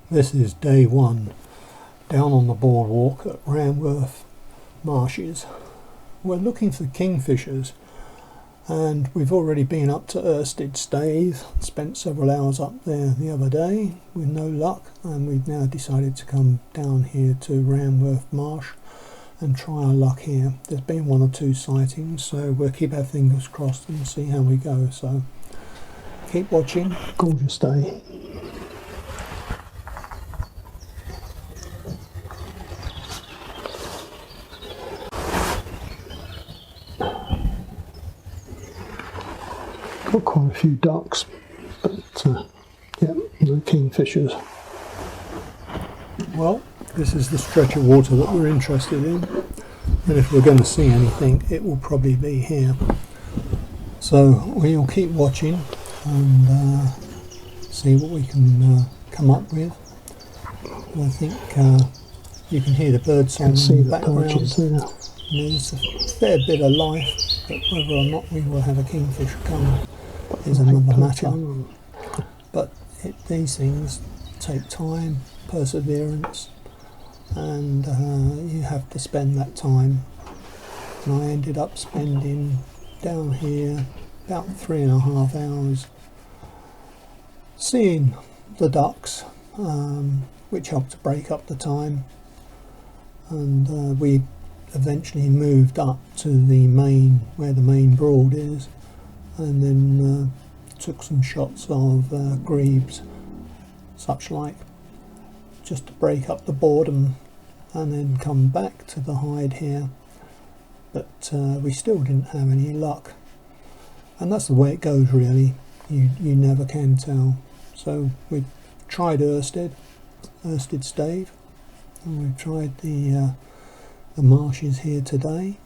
This is day one down on the boardwalk at Ranworth Marshes. We're looking for kingfishers, and we've already been up to Irstead Staithe, spent several hours up there the other day with no luck, and we've now decided to come down here to Ranworth Marsh and try our luck here. There's been one or two sightings, so we'll keep our fingers crossed and see how we go. So keep watching. Gorgeous day. Got quite a few ducks, but yeah, no kingfishers. Well, this is the stretch of water that we're interested in, and if we're going to see anything, it will probably be here. So we'll keep watching and see what we can come up with. I think you can hear the bird song in the background. There's a fair bit of life, but whether or not we will have a kingfisher come is another matter. But these things take time, perseverance, and you have to spend that time. And I ended up spending down here about 3.5 hours seeing the ducks, which helped to break up the time, and we eventually moved up to the main, where the main broad is, and then took some shots of grebes, such like, just to break up the boredom, and then come back to the hide here. But we still didn't have any luck, and that's the way it goes really. You never can tell. So we tried Irstead Staithe, and we've tried the marshes here today,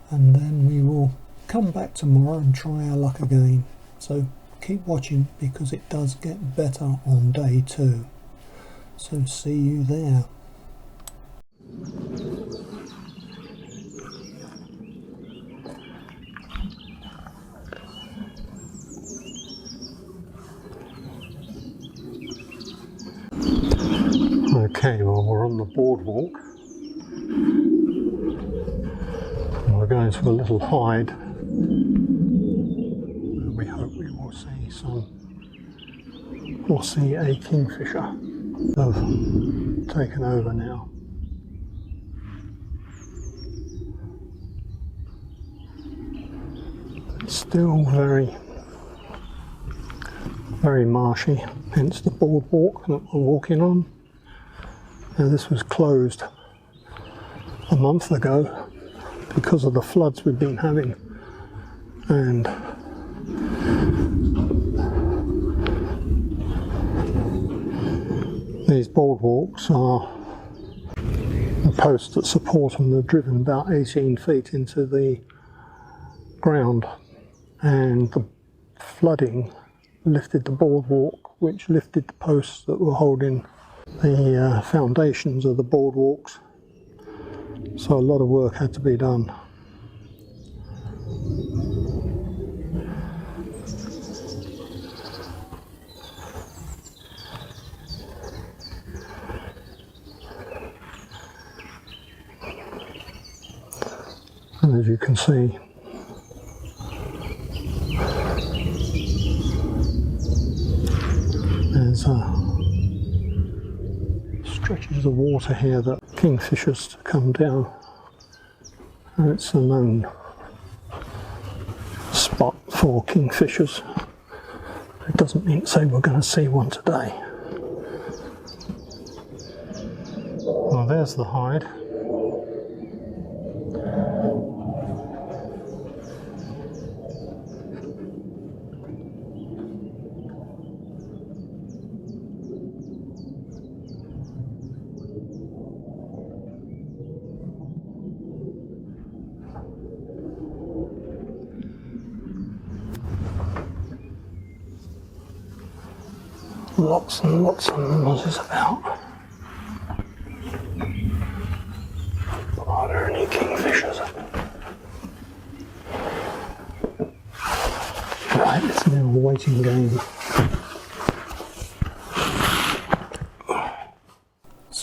and then we will come back tomorrow and try our luck again. So keep watching, because it does get better on day 2. So see you there. Okay, well, we're on the boardwalk. We're going to a little hide. We hope we will see a kingfisher. They've taken over now. It's still very, very marshy, hence the boardwalk that we're walking on. Now, this was closed a month ago because of the floods we've been having, and these boardwalks are the posts that support them. They're driven about 18 feet into the ground, and the flooding lifted the boardwalk, which lifted the posts that were holding the foundations of the boardwalks. So a lot of work had to be done. And as you can see, there's stretches of water here that kingfishers come down, and it's a known spot for kingfishers. It doesn't mean to say we're going to see one today. Well, there's the hide. Lots and lots of mozzies about. But are there any kingfishers? Right, it's now a waiting game.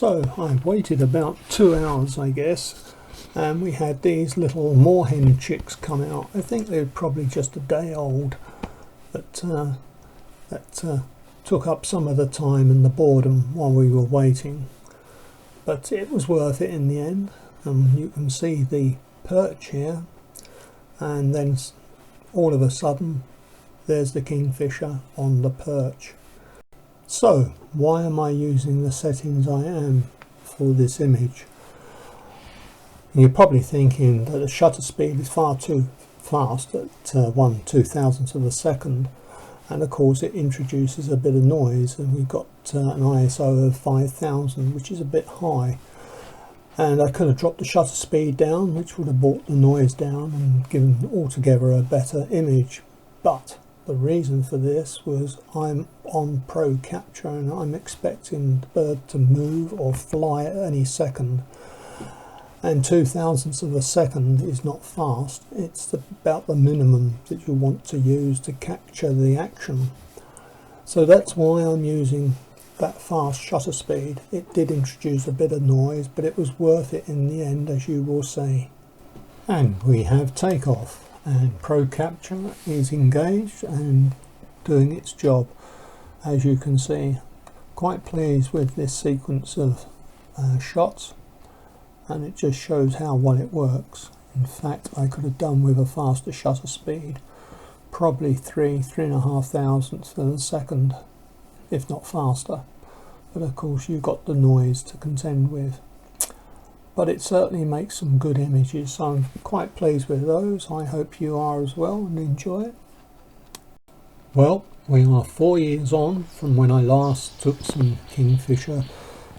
So I've waited about 2 hours, I guess, and we had these little moorhen chicks come out. I think they're probably just a day old, but that took up some of the time and the boredom while we were waiting. But it was worth it in the end. You can see the perch here, and then all of a sudden there's the kingfisher on the perch. So why am I using the settings I am for this image? You're probably thinking that the shutter speed is far too fast at 1/2000th of a second, and of course it introduces a bit of noise, and we've got an ISO of 5000, which is a bit high, and I could have dropped the shutter speed down, which would have brought the noise down and given altogether a better image. But the reason for this was I'm on Pro Capture and I'm expecting the bird to move or fly at any second, and 0.02 of a second is not fast. It's about the minimum that you want to use to capture the action. So that's why I'm using that fast shutter speed. It did introduce a bit of noise, but it was worth it in the end, as you will see. And we have takeoff, and Pro Capture is engaged and doing its job. As you can see, quite pleased with this sequence of shots, and it just shows how well it works. In fact, I could have done with a faster shutter speed, probably 3.5 of a second, if not faster. But of course you've got the noise to contend with. But it certainly makes some good images, so I'm quite pleased with those. I hope you are as well and enjoy it. Well, we are 4 years on from when I last took some kingfisher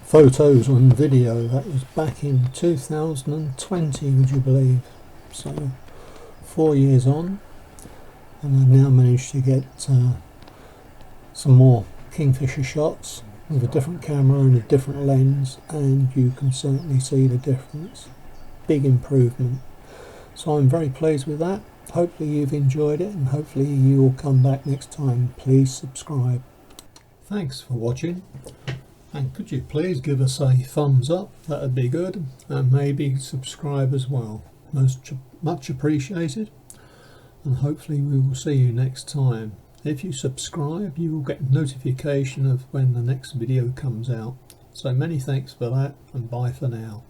photos on video. That was back in 2020, would you believe? So 4 years on, and I've now managed to get some more kingfisher shots with a different camera and a different lens, and you can certainly see the difference. Big improvement. So I'm very pleased with that. Hopefully you've enjoyed it, and hopefully you will come back next time. Please subscribe. Thanks for watching, and could you please give us a thumbs up? That would be good, and maybe subscribe as well. Much appreciated, and hopefully we will see you next time. If you subscribe, you will get notification of when the next video comes out. So many thanks for that, and bye for now.